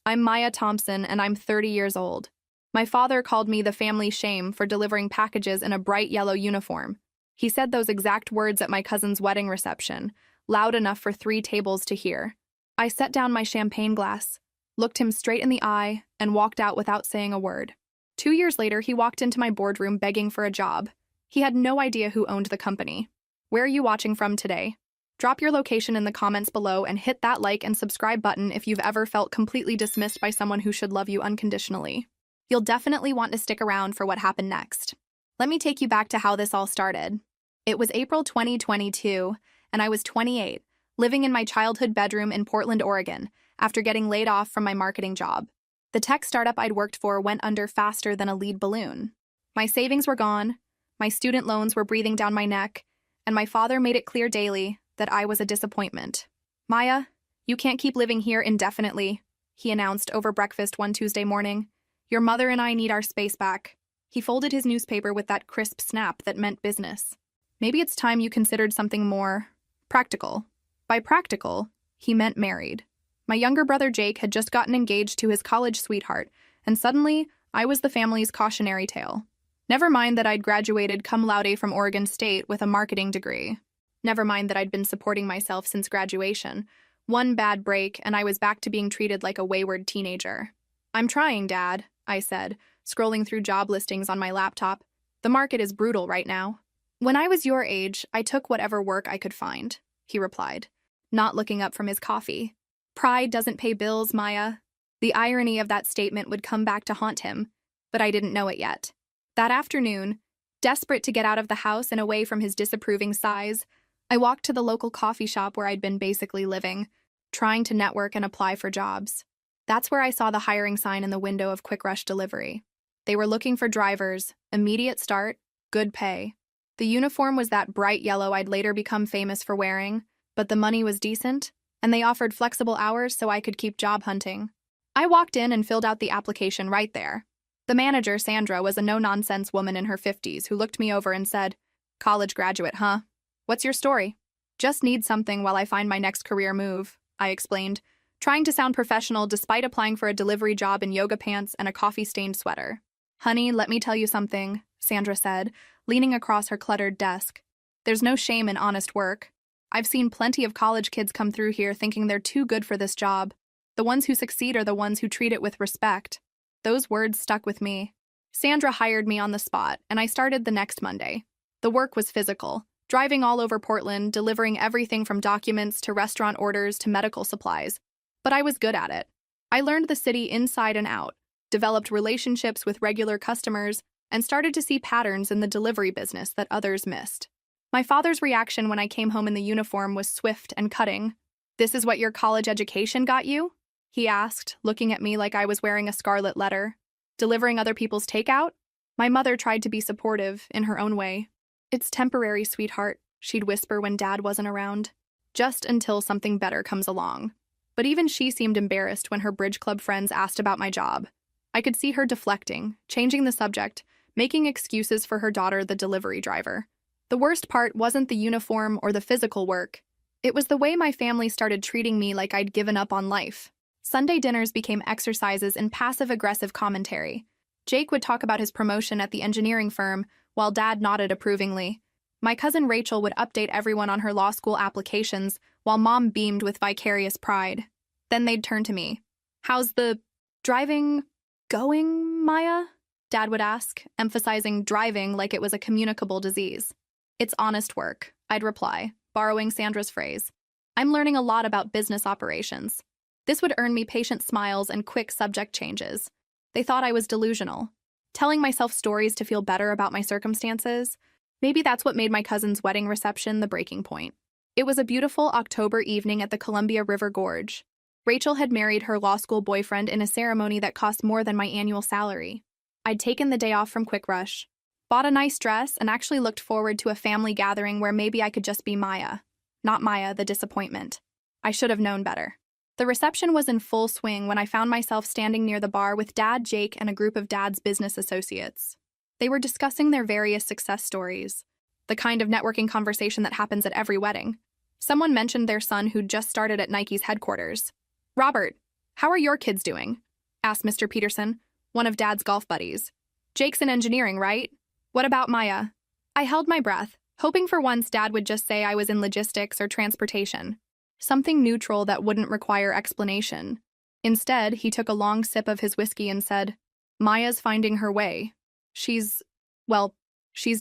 I'm Maya Thompson, and I'm 30 years old. My father called me the family shame for delivering packages in a bright yellow uniform. He said those exact words at my cousin's wedding reception, loud enough for 3 tables to hear. I set down my champagne glass, looked him straight in the eye, and walked out without saying a word. 2 years later, he walked into my boardroom begging for a job. He had no idea who owned the company. Where are you watching from today? Drop your location in the comments below and hit that like and subscribe button if you've ever felt completely dismissed by someone who should love you unconditionally. You'll definitely want to stick around for what happened next. Let me take you back to how this all started. It was April 2022, and I was 28, living in my childhood bedroom in Portland, Oregon, after getting laid off from my marketing job. The tech startup I'd worked for went under faster than a lead balloon. My savings were gone, my student loans were breathing down my neck, and my father made it clear daily that I was a disappointment. "Maya, you can't keep living here indefinitely," he announced over breakfast one Tuesday morning. "Your mother and I need our space back." He folded his newspaper with that crisp snap that meant business. "Maybe it's time you considered something more practical." By practical, he meant married. My younger brother Jake had just gotten engaged to his college sweetheart, and suddenly, I was the family's cautionary tale. Never mind that I'd graduated cum laude from Oregon State with a marketing degree. Never mind that I'd been supporting myself since graduation. One bad break, and I was back to being treated like a wayward teenager. "I'm trying, Dad," I said, scrolling through job listings on my laptop. "The market is brutal right now." "When I was your age, I took whatever work I could find," he replied, not looking up from his coffee. Pride doesn't pay bills, Maya. The irony of that statement would come back to haunt him, but I didn't know it yet. That afternoon, desperate to get out of the house and away from his disapproving sighs, I walked to the local coffee shop where I'd been basically living, trying to network and apply for jobs. That's where I saw the hiring sign in the window of Quick Rush Delivery. They were looking for drivers, immediate start, good pay. The uniform was that bright yellow I'd later become famous for wearing, but the money was decent, and they offered flexible hours so I could keep job hunting. I walked in and filled out the application right there. The manager, Sandra, was a no-nonsense woman in her 50s who looked me over and said, "College graduate, huh? What's your story?" "Just need something while I find my next career move," I explained, trying to sound professional despite applying for a delivery job in yoga pants and a coffee-stained sweater. "Honey, let me tell you something," Sandra said, leaning across her cluttered desk. "There's no shame in honest work. I've seen plenty of college kids come through here thinking they're too good for this job. The ones who succeed are the ones who treat it with respect." Those words stuck with me. Sandra hired me on the spot, and I started the next Monday. The work was physical, driving all over Portland, delivering everything from documents to restaurant orders to medical supplies. But I was good at it. I learned the city inside and out, developed relationships with regular customers, and started to see patterns in the delivery business that others missed. My father's reaction when I came home in the uniform was swift and cutting. "This is what your college education got you?" he asked, looking at me like I was wearing a scarlet letter. "Delivering other people's takeout?" My mother tried to be supportive, in her own way. "It's temporary, sweetheart," she'd whisper when Dad wasn't around. "Just until something better comes along." But even she seemed embarrassed when her bridge club friends asked about my job. I could see her deflecting, changing the subject, making excuses for her daughter, the delivery driver. The worst part wasn't the uniform or the physical work. It was the way my family started treating me like I'd given up on life. Sunday dinners became exercises in passive-aggressive commentary. Jake would talk about his promotion at the engineering firm, while Dad nodded approvingly. My cousin Rachel would update everyone on her law school applications, while Mom beamed with vicarious pride. Then they'd turn to me. "How's the driving going, Maya?" Dad would ask, emphasizing driving like it was a communicable disease. "It's honest work," I'd reply, borrowing Sandra's phrase. "I'm learning a lot about business operations." This would earn me patient smiles and quick subject changes. They thought I was delusional, telling myself stories to feel better about my circumstances. Maybe that's what made my cousin's wedding reception the breaking point. It was a beautiful October evening at the Columbia River Gorge. Rachel had married her law school boyfriend in a ceremony that cost more than my annual salary. I'd taken the day off from Quick Rush, bought a nice dress, and actually looked forward to a family gathering where maybe I could just be Maya, not Maya, the disappointment. I should have known better. The reception was in full swing when I found myself standing near the bar with Dad, Jake, and a group of Dad's business associates. They were discussing their various success stories, the kind of networking conversation that happens at every wedding. Someone mentioned their son who'd just started at Nike's headquarters. "Robert, How are your kids doing? Asked Mr. Peterson, one of Dad's golf buddies. Jake's in engineering, right? What about Maya? I held my breath, hoping for once Dad would just say I was in logistics or transportation. Something neutral that wouldn't require explanation. Instead, he took a long sip of his whiskey and said, Maya's finding her way. She's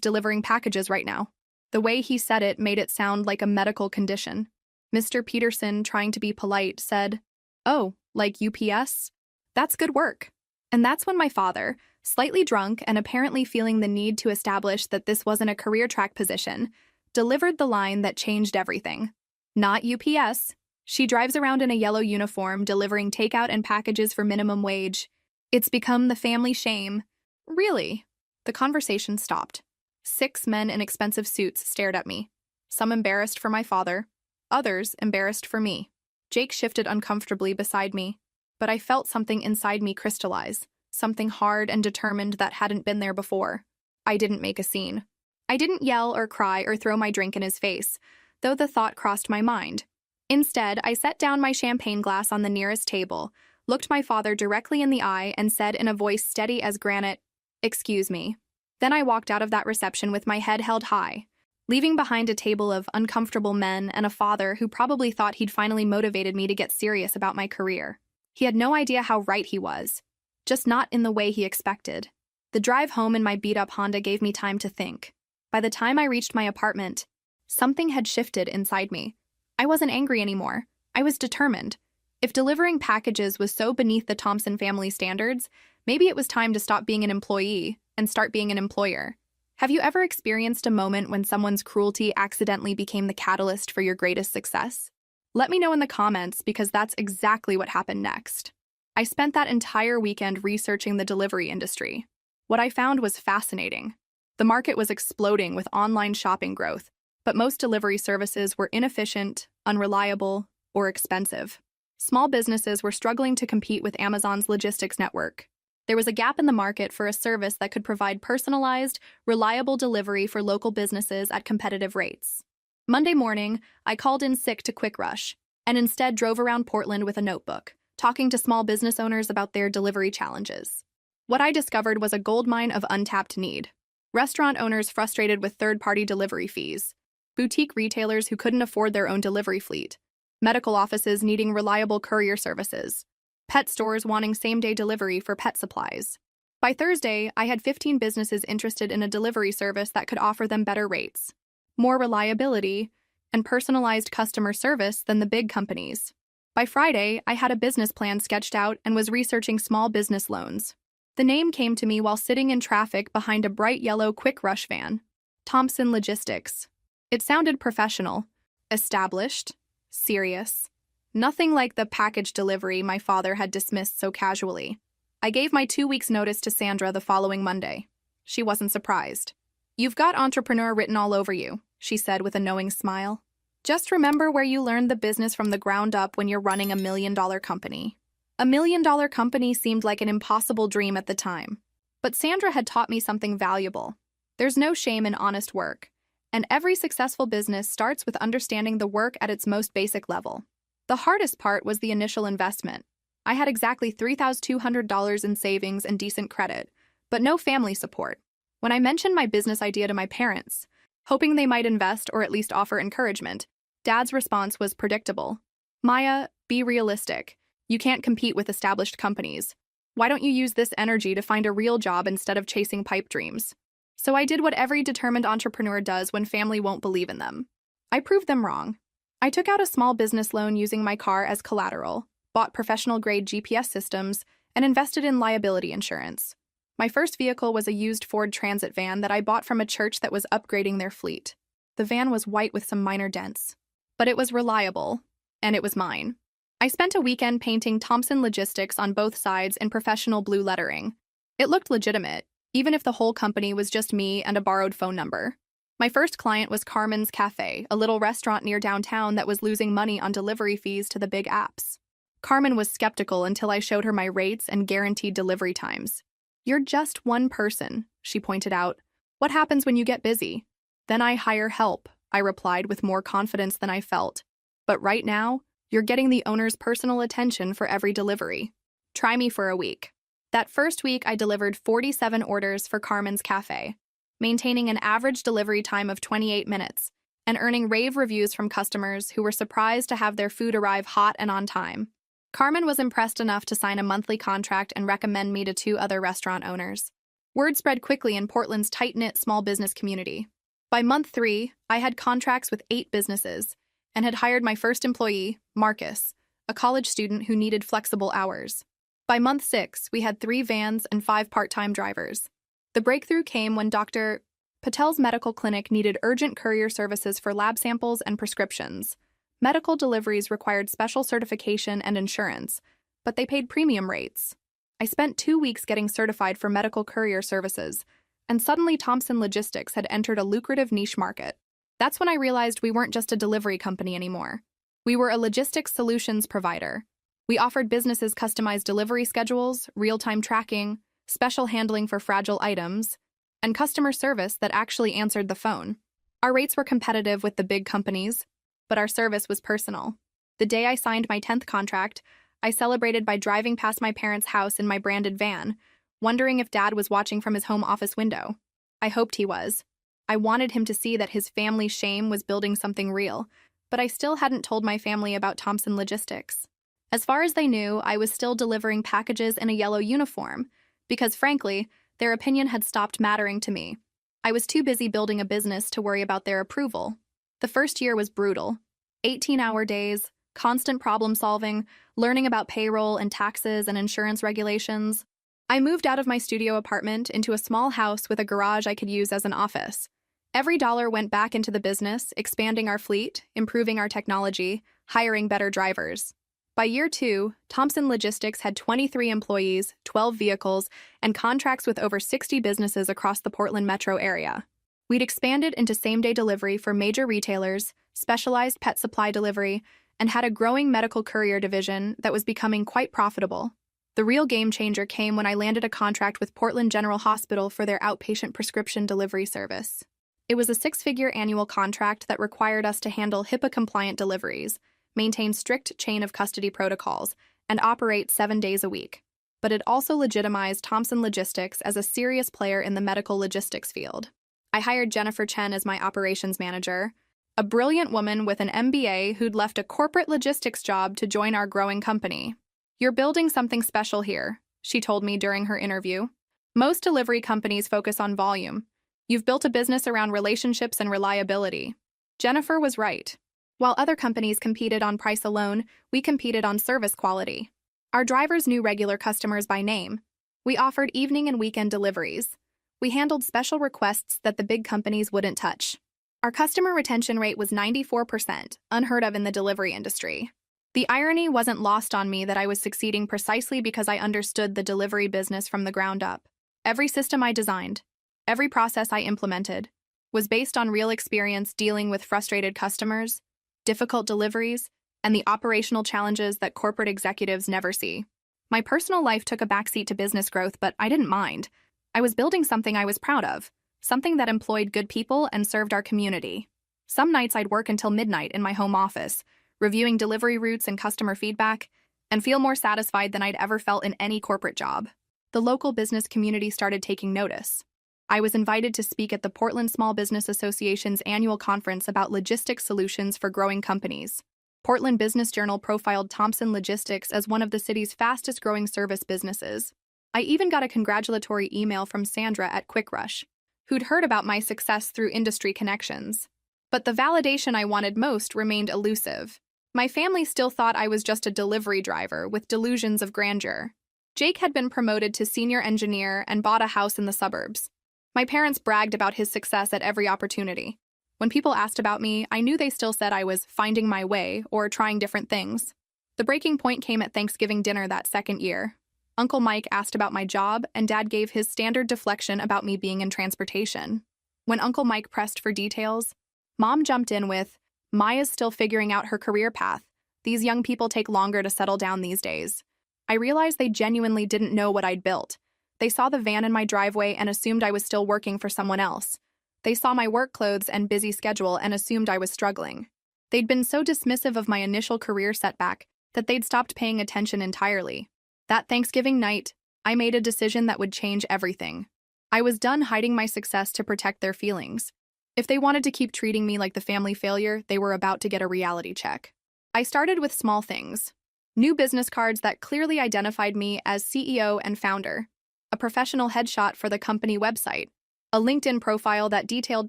delivering packages right now. The way he said it made it sound like a medical condition. Mr. Peterson, trying to be polite, said, Oh, like UPS? That's good work. And that's when my father, slightly drunk and apparently feeling the need to establish that this wasn't a career track position, delivered the line that changed everything. Not UPS. She drives around in a yellow uniform, delivering takeout and packages for minimum wage. It's become the family shame. Really? The conversation stopped. 6 men in expensive suits stared at me. Some embarrassed for my father, others embarrassed for me. Jake shifted uncomfortably beside me, but I felt something inside me crystallize, something hard and determined that hadn't been there before. I didn't make a scene. I didn't yell or cry or throw my drink in his face, though the thought crossed my mind. Instead, I set down my champagne glass on the nearest table, looked my father directly in the eye, and said in a voice steady as granite, Excuse me. Then I walked out of that reception with my head held high, leaving behind a table of uncomfortable men and a father who probably thought he'd finally motivated me to get serious about my career. He had no idea how right he was, just not in the way he expected. The drive home in my beat-up Honda gave me time to think. By the time I reached my apartment, something had shifted inside me. I wasn't angry anymore. I was determined. If delivering packages was so beneath the Thompson family standards, maybe it was time to stop being an employee and start being an employer. Have you ever experienced a moment when someone's cruelty accidentally became the catalyst for your greatest success? Let me know in the comments, because that's exactly what happened next. I spent that entire weekend researching the delivery industry. What I found was fascinating. The market was exploding with online shopping growth, but most delivery services were inefficient, unreliable, or expensive. Small businesses were struggling to compete with Amazon's logistics network. There was a gap in the market for a service that could provide personalized, reliable delivery for local businesses at competitive rates. Monday morning, I called in sick to Quick Rush, and instead drove around Portland with a notebook, talking to small business owners about their delivery challenges. What I discovered was a goldmine of untapped need. Restaurant owners frustrated with third-party delivery fees, boutique retailers who couldn't afford their own delivery fleet, medical offices needing reliable courier services, pet stores wanting same-day delivery for pet supplies. By Thursday, I had 15 businesses interested in a delivery service that could offer them better rates, more reliability, and personalized customer service than the big companies. By Friday, I had a business plan sketched out and was researching small business loans. The name came to me while sitting in traffic behind a bright yellow Quick Rush van. Thompson Logistics. It sounded professional, established, serious. Nothing like the package delivery my father had dismissed so casually. I gave my 2 weeks' notice to Sandra the following Monday. She wasn't surprised. You've got entrepreneur written all over you, she said with a knowing smile. Just remember where you learned the business from the ground up when you're running $1 million company. $1 million company seemed like an impossible dream at the time. But Sandra had taught me something valuable. There's no shame in honest work, and every successful business starts with understanding the work at its most basic level. The hardest part was the initial investment. I had exactly $3,200 in savings and decent credit, but no family support. When I mentioned my business idea to my parents, hoping they might invest or at least offer encouragement, Dad's response was predictable. Maya, be realistic. You can't compete with established companies. Why don't you use this energy to find a real job instead of chasing pipe dreams? So I did what every determined entrepreneur does when family won't believe in them. I proved them wrong. I took out a small business loan using my car as collateral, bought professional-grade GPS systems, and invested in liability insurance. My first vehicle was a used Ford Transit van that I bought from a church that was upgrading their fleet. The van was white with some minor dents, but it was reliable, and it was mine. I spent a weekend painting Thompson Logistics on both sides in professional blue lettering. It looked legitimate, even if the whole company was just me and a borrowed phone number. My first client was Carmen's Cafe, a little restaurant near downtown that was losing money on delivery fees to the big apps. Carmen was skeptical until I showed her my rates and guaranteed delivery times. You're just one person, she pointed out. What happens when you get busy? Then I hire help, I replied with more confidence than I felt. But right now, You're getting the owner's personal attention for every delivery. Try me for a week. That first week, I delivered 47 orders for Carmen's Cafe, maintaining an average delivery time of 28 minutes, and earning rave reviews from customers who were surprised to have their food arrive hot and on time. Carmen was impressed enough to sign a monthly contract and recommend me to 2 other restaurant owners. Word spread quickly in Portland's tight-knit small business community. By month 3, I had contracts with 8 businesses and had hired my first employee, Marcus, a college student who needed flexible hours. By month 6, we had 3 vans and 5 part-time drivers. The breakthrough came when Dr. Patel's medical clinic needed urgent courier services for lab samples and prescriptions. Medical deliveries required special certification and insurance, but they paid premium rates. I spent 2 weeks getting certified for medical courier services, and suddenly Thompson Logistics had entered a lucrative niche market. That's when I realized we weren't just a delivery company anymore. We were a logistics solutions provider. We offered businesses customized delivery schedules, real-time tracking, special handling for fragile items, and customer service that actually answered the phone. Our rates were competitive with the big companies, but our service was personal. The day I signed my 10th contract, I celebrated by driving past my parents' house in my branded van, wondering if Dad was watching from his home office window. I hoped he was. I wanted him to see that his family's shame was building something real, but I still hadn't told my family about Thompson Logistics. As far as they knew, I was still delivering packages in a yellow uniform, because frankly, their opinion had stopped mattering to me. I was too busy building a business to worry about their approval. The first year was brutal. 18-hour days, constant problem-solving, learning about payroll and taxes and insurance regulations. I moved out of my studio apartment into a small house with a garage I could use as an office. Every dollar went back into the business, expanding our fleet, improving our technology, hiring better drivers. By year 2, Thompson Logistics had 23 employees, 12 vehicles, and contracts with over 60 businesses across the Portland metro area. We'd expanded into same-day delivery for major retailers, specialized pet supply delivery, and had a growing medical courier division that was becoming quite profitable. The real game changer came when I landed a contract with Portland General Hospital for their outpatient prescription delivery service. It was a 6-figure annual contract that required us to handle HIPAA-compliant deliveries, maintain strict chain of custody protocols, and operate 7 days a week. But it also legitimized Thompson Logistics as a serious player in the medical logistics field. I hired Jennifer Chen as my operations manager, a brilliant woman with an MBA who'd left a corporate logistics job to join our growing company. "You're building something special here," she told me during her interview. "Most delivery companies focus on volume. You've built a business around relationships and reliability." Jennifer was right. While other companies competed on price alone, we competed on service quality. Our drivers knew regular customers by name. We offered evening and weekend deliveries. We handled special requests that the big companies wouldn't touch. Our customer retention rate was 94%, unheard of in the delivery industry. The irony wasn't lost on me that I was succeeding precisely because I understood the delivery business from the ground up. Every system I designed, every process I implemented, was based on real experience dealing with frustrated customers, difficult deliveries, and the operational challenges that corporate executives never see. My personal life took a backseat to business growth, but I didn't mind. I was building something I was proud of, something that employed good people and served our community. Some nights I'd work until midnight in my home office, reviewing delivery routes and customer feedback, and feel more satisfied than I'd ever felt in any corporate job. The local business community started taking notice. I was invited to speak at the Portland Small Business Association's annual conference about logistics solutions for growing companies. Portland Business Journal profiled Thompson Logistics as one of the city's fastest-growing service businesses. I even got a congratulatory email from Sandra at Quick Rush, who'd heard about my success through industry connections. But the validation I wanted most remained elusive. My family still thought I was just a delivery driver with delusions of grandeur. Jake had been promoted to senior engineer and bought a house in the suburbs. My parents bragged about his success at every opportunity. When people asked about me, I knew they still said I was finding my way or trying different things. The breaking point came at Thanksgiving dinner that second year. Uncle Mike asked about my job, and Dad gave his standard deflection about me being in transportation. When Uncle Mike pressed for details, Mom jumped in with, "Maya's still figuring out her career path. These young people take longer to settle down these days." I realized they genuinely didn't know what I'd built. They saw the van in my driveway and assumed I was still working for someone else. They saw my work clothes and busy schedule and assumed I was struggling. They'd been so dismissive of my initial career setback that they'd stopped paying attention entirely. That Thanksgiving night, I made a decision that would change everything. I was done hiding my success to protect their feelings. If they wanted to keep treating me like the family failure, they were about to get a reality check. I started with small things. New business cards that clearly identified me as CEO and founder, a professional headshot for the company website, a LinkedIn profile that detailed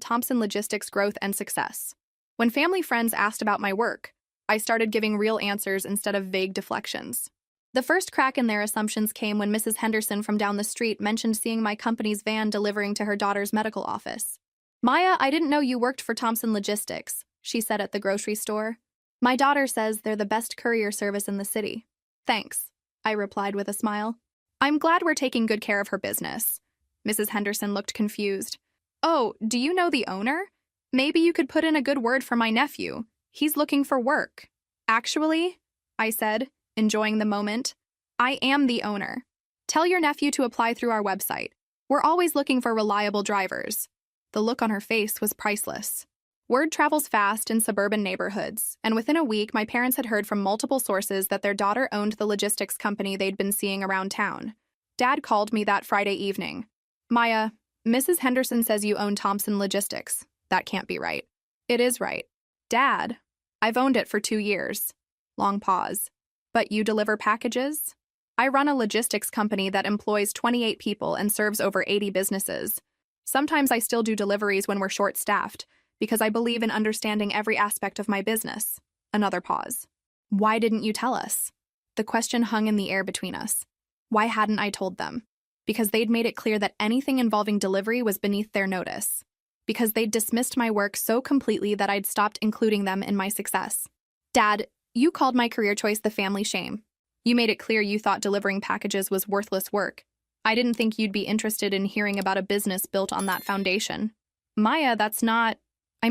Thompson Logistics' growth and success. When family friends asked about my work, I started giving real answers instead of vague deflections. The first crack in their assumptions came when Mrs. Henderson from down the street mentioned seeing my company's van delivering to her daughter's medical office. "Maya, I didn't know you worked for Thompson Logistics," she said at the grocery store. "My daughter says they're the best courier service in the city." "Thanks," I replied with a smile. "I'm glad we're taking good care of her business." Mrs. Henderson looked confused. "Oh, do you know the owner? Maybe you could put in a good word for my nephew. He's looking for work." "Actually," I said, enjoying the moment, "I am the owner. Tell your nephew to apply through our website. We're always looking for reliable drivers." The look on her face was priceless. Word travels fast in suburban neighborhoods, and within a week, my parents had heard from multiple sources that their daughter owned the logistics company they'd been seeing around town. Dad called me that Friday evening. "Maya, Mrs. Henderson says you own Thompson Logistics. That can't be right." "It is right." "Dad, I've owned it for 2 years." Long pause. "But you deliver packages?" "I run a logistics company that employs 28 people and serves over 80 businesses. Sometimes I still do deliveries when we're short-staffed, because I believe in understanding every aspect of my business." Another pause. "Why didn't you tell us?" The question hung in the air between us. Why hadn't I told them? Because they'd made it clear that anything involving delivery was beneath their notice. Because they'd dismissed my work so completely that I'd stopped including them in my success. "Dad, you called my career choice the family shame. You made it clear you thought delivering packages was worthless work. I didn't think you'd be interested in hearing about a business built on that foundation." "Maya, that's not... I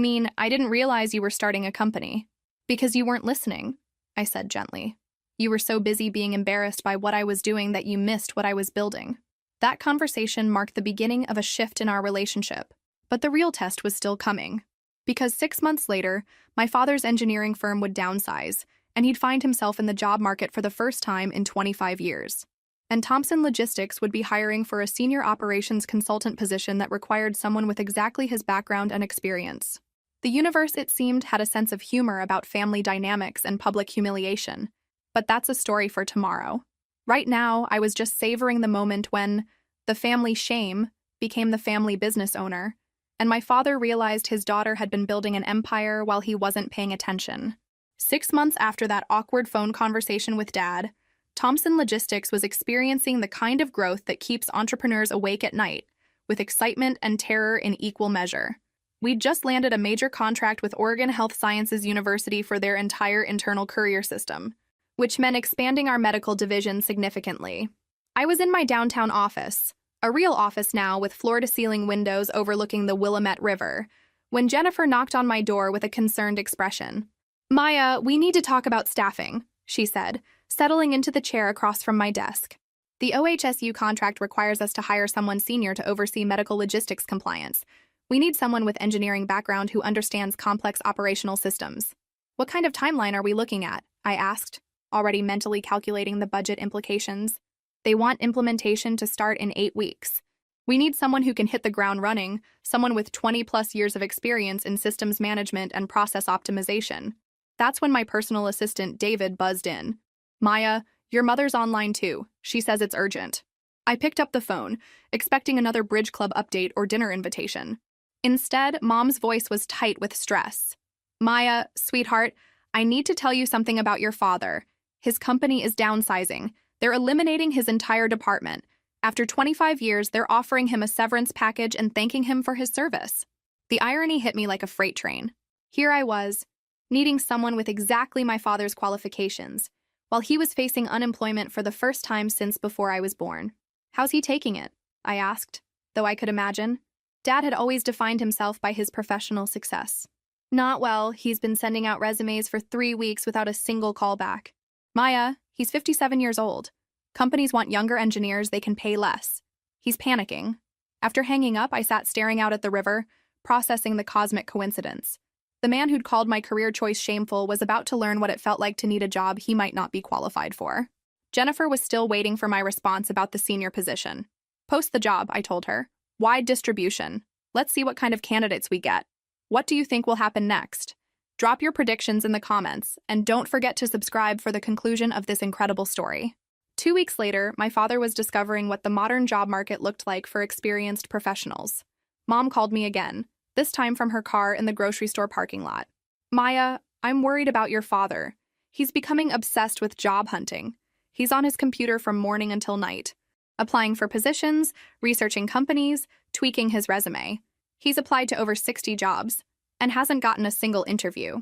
didn't realize you were starting a company." "Because you weren't listening," I said gently. "You were so busy being embarrassed by what I was doing that you missed what I was building." That conversation marked the beginning of a shift in our relationship. But the real test was still coming. Because 6 months later, my father's engineering firm would downsize, and he'd find himself in the job market for the first time in 25 years. And Thompson Logistics would be hiring for a senior operations consultant position that required someone with exactly his background and experience. The universe, it seemed, had a sense of humor about family dynamics and public humiliation. But that's a story for tomorrow. Right now, I was just savoring the moment when the family shame became the family business owner, and my father realized his daughter had been building an empire while he wasn't paying attention. 6 months after that awkward phone conversation with Dad, Thompson Logistics was experiencing the kind of growth that keeps entrepreneurs awake at night, with excitement and terror in equal measure. We'd just landed a major contract with Oregon Health Sciences University for their entire internal courier system, which meant expanding our medical division significantly. I was in my downtown office, a real office now with floor-to-ceiling windows overlooking the Willamette River, when Jennifer knocked on my door with a concerned expression. "Maya, we need to talk about staffing," she said, settling into the chair across from my desk. "The OHSU contract requires us to hire someone senior to oversee medical logistics compliance. We need someone with engineering background who understands complex operational systems." "What kind of timeline are we looking at?" I asked, already mentally calculating the budget implications. "They want implementation to start in 8 weeks. We need someone who can hit the ground running, someone with 20-plus years of experience in systems management and process optimization." That's when my personal assistant, David, buzzed in. "Maya, your mother's online too. She says it's urgent." I picked up the phone, expecting another Bridge Club update or dinner invitation. Instead, Mom's voice was tight with stress. "Maya, sweetheart, I need to tell you something about your father. His company is downsizing. They're eliminating his entire department. After 25 years, they're offering him a severance package and thanking him for his service." The irony hit me like a freight train. Here I was, needing someone with exactly my father's qualifications, while he was facing unemployment for the first time since before I was born. "How's he taking it?" I asked, though I could imagine. Dad had always defined himself by his professional success. "Not well. He's been sending out resumes for 3 weeks without a single callback." "Maya, he's 57 years old. Companies want younger engineers they can pay less. He's panicking." After hanging up, I sat staring out at the river, processing the cosmic coincidence. The man who'd called my career choice shameful was about to learn what it felt like to need a job he might not be qualified for. Jennifer was still waiting for my response about the senior position. Post the job, I told her. Wide distribution. Let's see what kind of candidates we get. What do you think will happen next? Drop your predictions in the comments, and don't forget to subscribe for the conclusion of this incredible story. 2 weeks later, my father was discovering what the modern job market looked like for experienced professionals. Mom called me again, this time from her car in the grocery store parking lot. Maya, I'm worried about your father. He's becoming obsessed with job hunting. He's on his computer from morning until night, applying for positions, researching companies, tweaking his resume. He's applied to over 60 jobs and hasn't gotten a single interview.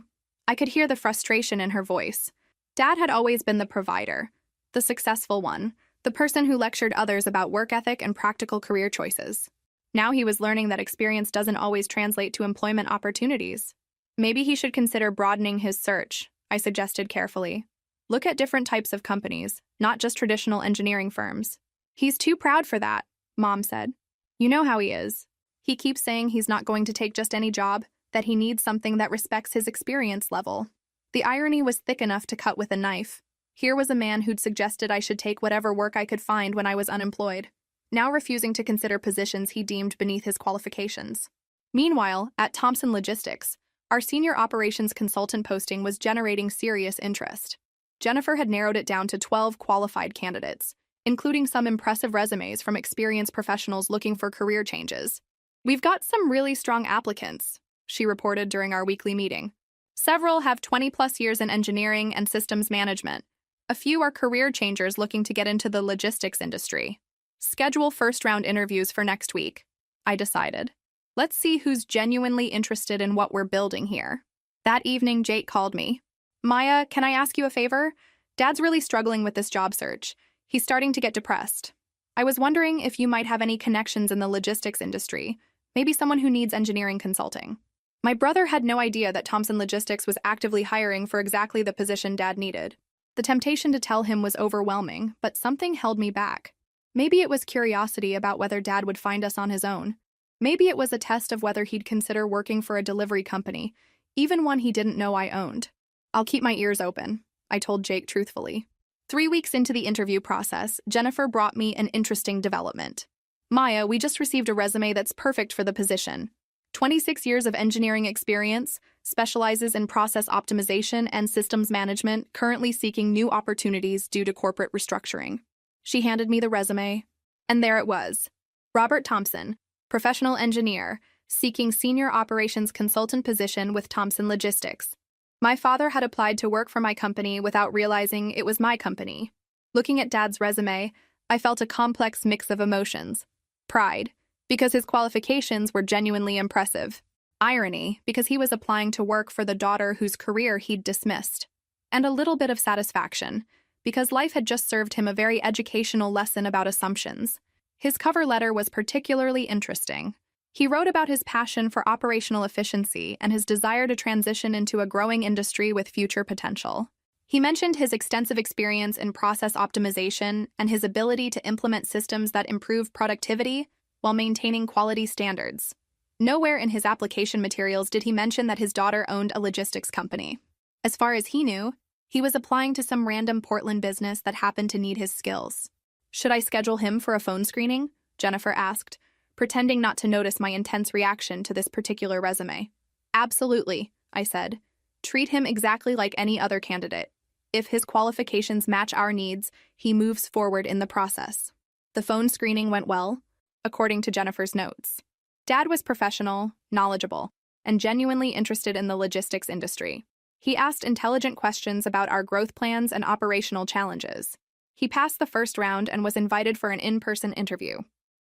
I could hear the frustration in her voice. Dad had always been the provider, the successful one, the person who lectured others about work ethic and practical career choices. Now he was learning that experience doesn't always translate to employment opportunities. Maybe he should consider broadening his search, I suggested carefully. Look at different types of companies, not just traditional engineering firms. He's too proud for that, Mom said. You know how he is. He keeps saying he's not going to take just any job, that he needs something that respects his experience level. The irony was thick enough to cut with a knife. Here was a man who'd suggested I should take whatever work I could find when I was unemployed, now refusing to consider positions he deemed beneath his qualifications. Meanwhile, at Thomson Logistics, our senior operations consultant posting was generating serious interest. Jennifer had narrowed it down to 12 qualified candidates, including some impressive resumes from experienced professionals looking for career changes. We've got some really strong applicants, she reported during our weekly meeting. Several have 20-plus years in engineering and systems management. A few are career changers looking to get into the logistics industry. Schedule first-round interviews for next week, I decided. Let's see who's genuinely interested in what we're building here. That evening, Jake called me. Maya, can I ask you a favor? Dad's really struggling with this job search. He's starting to get depressed. I was wondering if you might have any connections in the logistics industry, maybe someone who needs engineering consulting. My brother had no idea that Thomson Logistics was actively hiring for exactly the position Dad needed. The temptation to tell him was overwhelming, but something held me back. Maybe it was curiosity about whether Dad would find us on his own. Maybe it was a test of whether he'd consider working for a delivery company, even one he didn't know I owned. I'll keep my ears open, I told Jake truthfully. 3 weeks into the interview process, Jennifer brought me an interesting development. Maya, we just received a resume that's perfect for the position. 26 years of engineering experience, specializes in process optimization and systems management, currently seeking new opportunities due to corporate restructuring. She handed me the resume, and there it was. Robert Thompson, professional engineer, seeking senior operations consultant position with Thomson Logistics. My father had applied to work for my company without realizing it was my company. Looking at Dad's resume, I felt a complex mix of emotions. Pride, because his qualifications were genuinely impressive. Irony, because he was applying to work for the daughter whose career he'd dismissed. And a little bit of satisfaction, because life had just served him a very educational lesson about assumptions. His cover letter was particularly interesting. He wrote about his passion for operational efficiency and his desire to transition into a growing industry with future potential. He mentioned his extensive experience in process optimization and his ability to implement systems that improve productivity while maintaining quality standards. Nowhere in his application materials did he mention that his daughter owned a logistics company. As far as he knew, he was applying to some random Portland business that happened to need his skills. Should I schedule him for a phone screening? Jennifer asked, pretending not to notice my intense reaction to this particular resume. Absolutely, I said. Treat him exactly like any other candidate. If his qualifications match our needs, he moves forward in the process. The phone screening went well, according to Jennifer's notes. Dad was professional, knowledgeable, and genuinely interested in the logistics industry. He asked intelligent questions about our growth plans and operational challenges. He passed the first round and was invited for an in-person interview.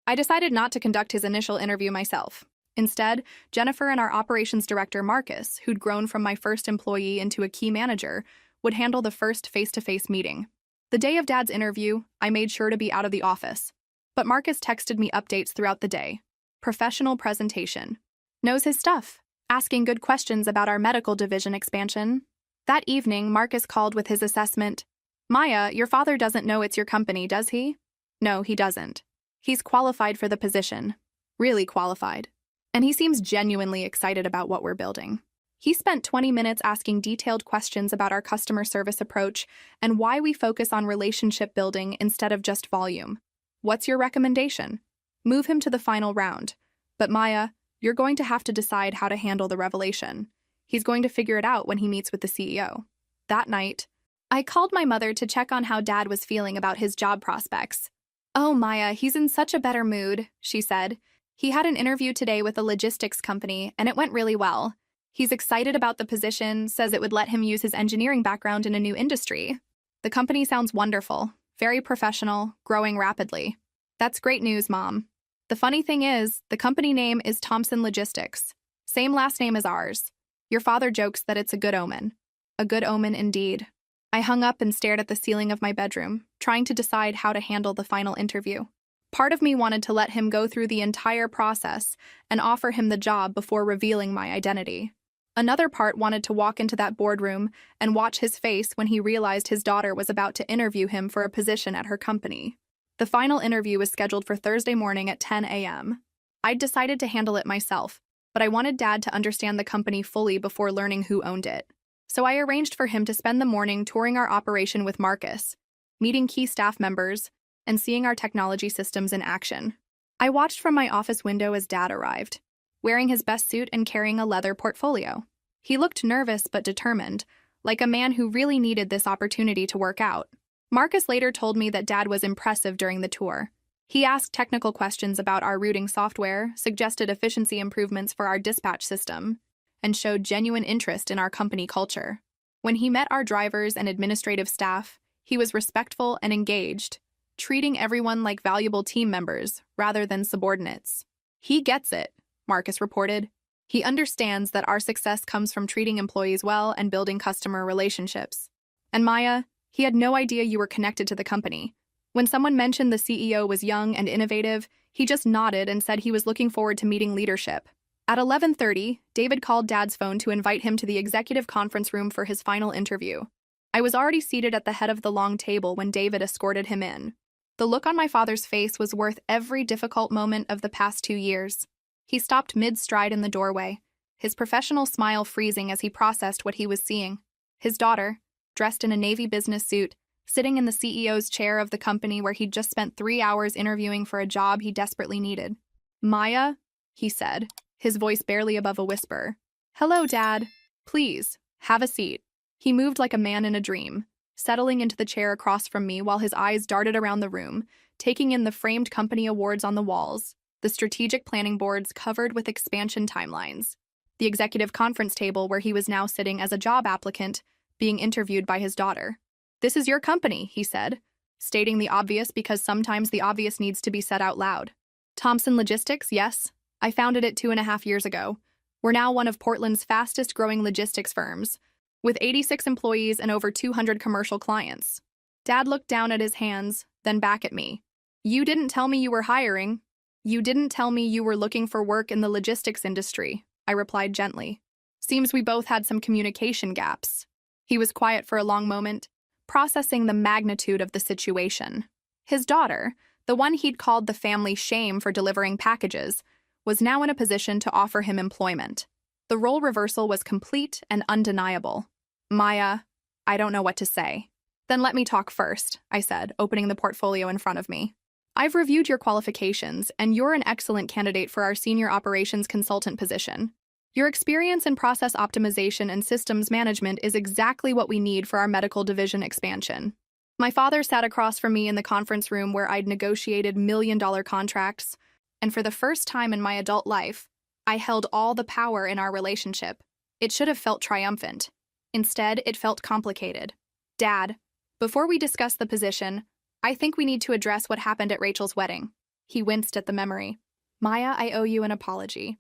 I decided not to conduct his initial interview myself. Instead, Jennifer and our operations director, Marcus, who'd grown from my first employee into a key manager, would handle the first face-to-face meeting. The day of Dad's interview, I made sure to be out of the office. But Marcus texted me updates throughout the day. Professional presentation. Knows his stuff. Asking good questions about our medical division expansion. That evening, Marcus called with his assessment. Maya, your father doesn't know it's your company, does he? No, he doesn't. He's qualified for the position. Really qualified. And he seems genuinely excited about what we're building. He spent 20 minutes asking detailed questions about our customer service approach and why we focus on relationship building instead of just volume. What's your recommendation? Move him to the final round. But Maya, you're going to have to decide how to handle the revelation. He's going to figure it out when he meets with the CEO. That night, I called my mother to check on how Dad was feeling about his job prospects. "Oh, Maya, he's in such a better mood," she said. "He had an interview today with a logistics company, and it went really well. He's excited about the position, says it would let him use his engineering background in a new industry. The company sounds wonderful, very professional, growing rapidly." "That's great news, Mom. The funny thing is, the company name is Thompson Logistics. Same last name as ours. Your father jokes that it's a good omen." A good omen indeed. I hung up and stared at the ceiling of my bedroom, trying to decide how to handle the final interview. Part of me wanted to let him go through the entire process and offer him the job before revealing my identity. Another part wanted to walk into that boardroom and watch his face when he realized his daughter was about to interview him for a position at her company. The final interview was scheduled for Thursday morning at 10 a.m. I'd decided to handle it myself, but I wanted Dad to understand the company fully before learning who owned it. So I arranged for him to spend the morning touring our operation with Marcus, meeting key staff members, and seeing our technology systems in action. I watched from my office window as Dad arrived, wearing his best suit and carrying a leather portfolio. He looked nervous but determined, like a man who really needed this opportunity to work out. Marcus later told me that Dad was impressive during the tour. He asked technical questions about our routing software, suggested efficiency improvements for our dispatch system, and showed genuine interest in our company culture. When he met our drivers and administrative staff, he was respectful and engaged, treating everyone like valuable team members rather than subordinates. "He gets it," Marcus reported. "He understands that our success comes from treating employees well and building customer relationships." And Maya, he had no idea you were connected to the company. When someone mentioned the CEO was young and innovative, he just nodded and said he was looking forward to meeting leadership. At 11:30, David called Dad's phone to invite him to the executive conference room for his final interview. I was already seated at the head of the long table when David escorted him in. The look on my father's face was worth every difficult moment of the past 2 years. He stopped mid-stride in the doorway, his professional smile freezing as he processed what he was seeing. His daughter, dressed in a navy business suit, sitting in the CEO's chair of the company where he'd just spent 3 hours interviewing for a job he desperately needed. "Maya," he said, his voice barely above a whisper. "Hello, Dad. Please, have a seat." He moved like a man in a dream, settling into the chair across from me while his eyes darted around the room, taking in the framed company awards on the walls, the strategic planning boards covered with expansion timelines, the executive conference table where he was now sitting as a job applicant, being interviewed by his daughter. "This is your company," he said, stating the obvious because sometimes the obvious needs to be said out loud. "Thompson Logistics, yes. I founded it 2.5 years ago. We're now one of Portland's fastest-growing logistics firms, with 86 employees and over 200 commercial clients." Dad looked down at his hands, then back at me. "You didn't tell me you were hiring. You didn't tell me you were looking for work in the logistics industry," I replied gently. Seems we both had some communication gaps. He was quiet for a long moment, processing the magnitude of the situation. His daughter, the one he'd called the family shame for delivering packages, was now in a position to offer him employment. The role reversal was complete and undeniable. "Maya, I don't know what to say." "Then let me talk first," I said, opening the portfolio in front of me. "I've reviewed your qualifications, and you're an excellent candidate for our senior operations consultant position. Your experience in process optimization and systems management is exactly what we need for our medical division expansion." My father sat across from me in the conference room where I'd negotiated million-dollar contracts, and for the first time in my adult life, I held all the power in our relationship. It should have felt triumphant. Instead, it felt complicated. "Dad, before we discuss the position, I think we need to address what happened at Rachel's wedding." He winced at the memory. "Maya, I owe you an apology.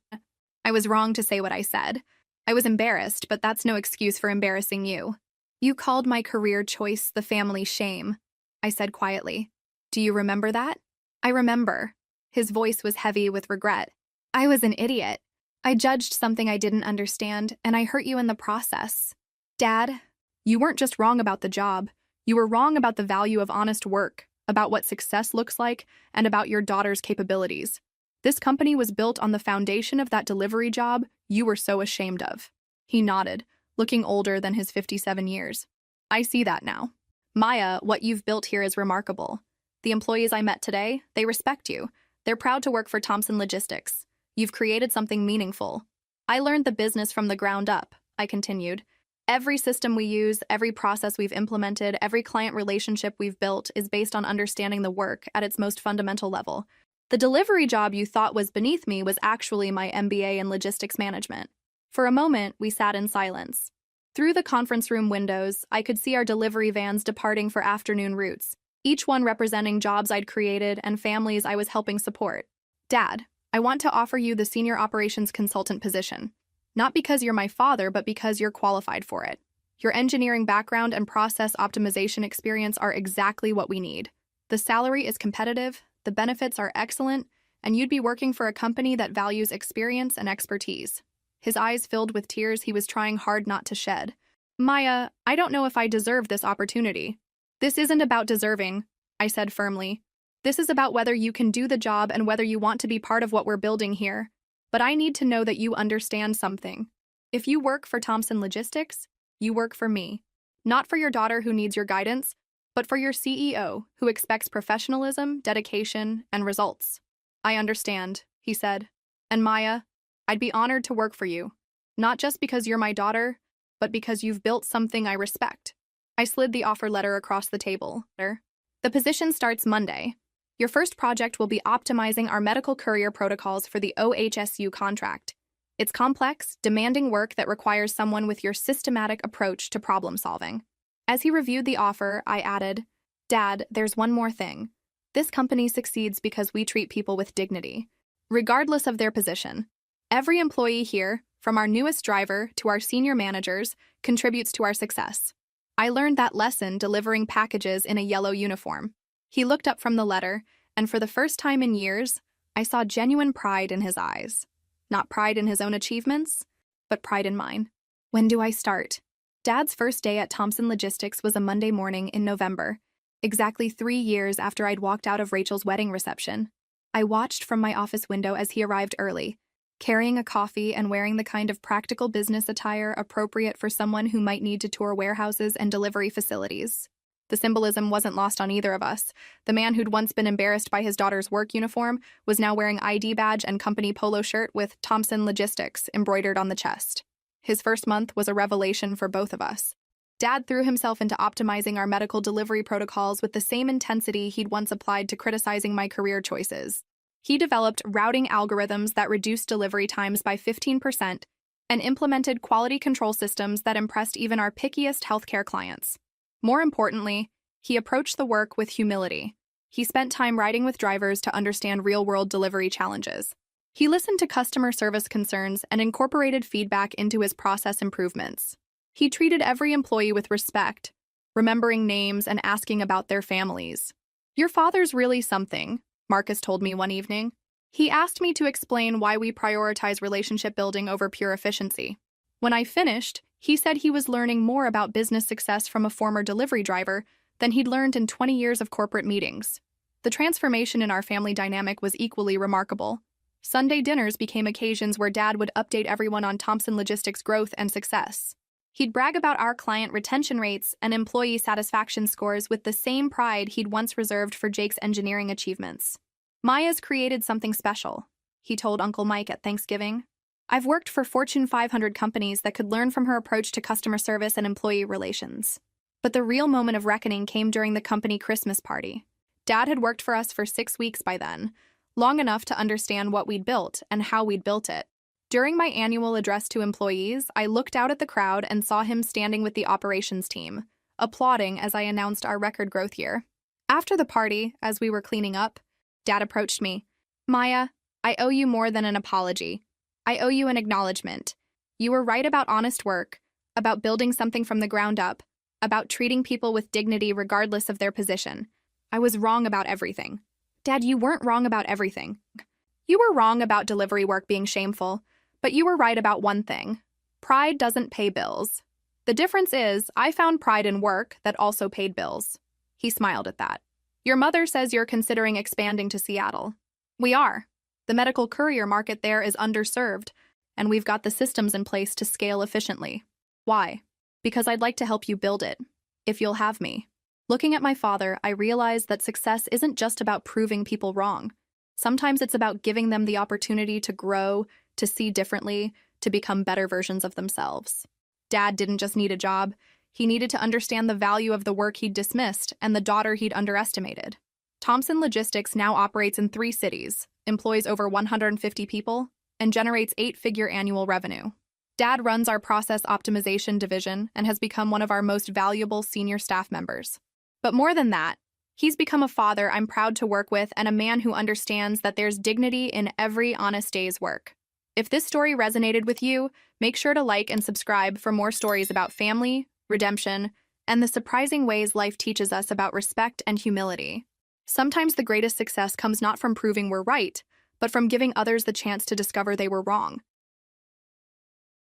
I was wrong to say what I said. I was embarrassed, but that's no excuse for embarrassing you. You called my career choice the family shame," I said quietly. "Do you remember that?" "I remember." His voice was heavy with regret. "I was an idiot. I judged something I didn't understand, and I hurt you in the process. Dad, you weren't just wrong about the job. You were wrong about the value of honest work, about what success looks like, and about your daughter's capabilities. This company was built on the foundation of that delivery job you were so ashamed of." He nodded, looking older than his 57 years. I see that now. Maya, what you've built here is remarkable. The employees I met today, they respect you. They're proud to work for Thomson Logistics. You've created something meaningful. I learned the business from the ground up, I continued. Every system we use, every process we've implemented, every client relationship we've built is based on understanding the work at its most fundamental level. The delivery job you thought was beneath me was actually my MBA in logistics management. For a moment, we sat in silence. Through the conference room windows, I could see our delivery vans departing for afternoon routes, each one representing jobs I'd created and families I was helping support. Dad, I want to offer you the senior operations consultant position. Not because you're my father, but because you're qualified for it. Your engineering background and process optimization experience are exactly what we need. The salary is competitive, the benefits are excellent, and you'd be working for a company that values experience and expertise. His eyes filled with tears he was trying hard not to shed. Maya, I don't know if I deserve this opportunity. This isn't about deserving, I said firmly. This is about whether you can do the job and whether you want to be part of what we're building here. But I need to know that you understand something. If you work for Thomson Logistics, you work for me. Not for your daughter who needs your guidance, but for your CEO who expects professionalism, dedication, and results. I understand, he said. And Maya, I'd be honored to work for you. Not just because you're my daughter, but because you've built something I respect. I slid the offer letter across the table. The position starts Monday. Your first project will be optimizing our medical courier protocols for the OHSU contract. It's complex, demanding work that requires someone with your systematic approach to problem solving. As he reviewed the offer, I added, Dad, there's one more thing. This company succeeds because we treat people with dignity, regardless of their position. Every employee here, from our newest driver to our senior managers, contributes to our success. I learned that lesson delivering packages in a yellow uniform. He looked up from the letter, and for the first time in years, I saw genuine pride in his eyes. Not pride in his own achievements, but pride in mine. When do I start? Dad's first day at Thomson Logistics was a Monday morning in November, exactly 3 years after I'd walked out of Rachel's wedding reception. I watched from my office window as he arrived early, carrying a coffee and wearing the kind of practical business attire appropriate for someone who might need to tour warehouses and delivery facilities. The symbolism wasn't lost on either of us. The man who'd once been embarrassed by his daughter's work uniform was now wearing ID badge and company polo shirt with Thomson Logistics embroidered on the chest. His first month was a revelation for both of us. Dad threw himself into optimizing our medical delivery protocols with the same intensity he'd once applied to criticizing my career choices. He developed routing algorithms that reduced delivery times by 15% and implemented quality control systems that impressed even our pickiest healthcare clients. More importantly, he approached the work with humility. He spent time riding with drivers to understand real-world delivery challenges. He listened to customer service concerns and incorporated feedback into his process improvements. He treated every employee with respect, remembering names and asking about their families. Your father's really something, Marcus told me one evening. He asked me to explain why we prioritize relationship building over pure efficiency. When I finished, he said he was learning more about business success from a former delivery driver than he'd learned in 20 years of corporate meetings. The transformation in our family dynamic was equally remarkable. Sunday dinners became occasions where Dad would update everyone on Thomson Logistics' growth and success. He'd brag about our client retention rates and employee satisfaction scores with the same pride he'd once reserved for Jake's engineering achievements. Maya's created something special, he told Uncle Mike at Thanksgiving. I've worked for Fortune 500 companies that could learn from her approach to customer service and employee relations. But the real moment of reckoning came during the company Christmas party. Dad had worked for us for 6 weeks by then, long enough to understand what we'd built and how we'd built it. During my annual address to employees, I looked out at the crowd and saw him standing with the operations team, applauding as I announced our record growth year. After the party, as we were cleaning up, Dad approached me. Maya, I owe you more than an apology. I owe you an acknowledgement. You were right about honest work, about building something from the ground up, about treating people with dignity regardless of their position. I was wrong about everything. Dad, you weren't wrong about everything. You were wrong about delivery work being shameful, but you were right about one thing. Pride doesn't pay bills. The difference is, I found pride in work that also paid bills. He smiled at that. Your mother says you're considering expanding to Seattle. We are. The medical courier market there is underserved, and we've got the systems in place to scale efficiently. Why? Because I'd like to help you build it, if you'll have me. Looking at my father, I realized that success isn't just about proving people wrong. Sometimes it's about giving them the opportunity to grow, to see differently, to become better versions of themselves. Dad didn't just need a job. He needed to understand the value of the work he'd dismissed and the daughter he'd underestimated. Thompson Logistics now operates in 3 cities, employs over 150 people, and generates 8-figure annual revenue. Dad runs our process optimization division and has become one of our most valuable senior staff members. But more than that, he's become a father I'm proud to work with and a man who understands that there's dignity in every honest day's work. If this story resonated with you, make sure to like and subscribe for more stories about family, redemption, and the surprising ways life teaches us about respect and humility. Sometimes the greatest success comes not from proving we're right, but from giving others the chance to discover they were wrong.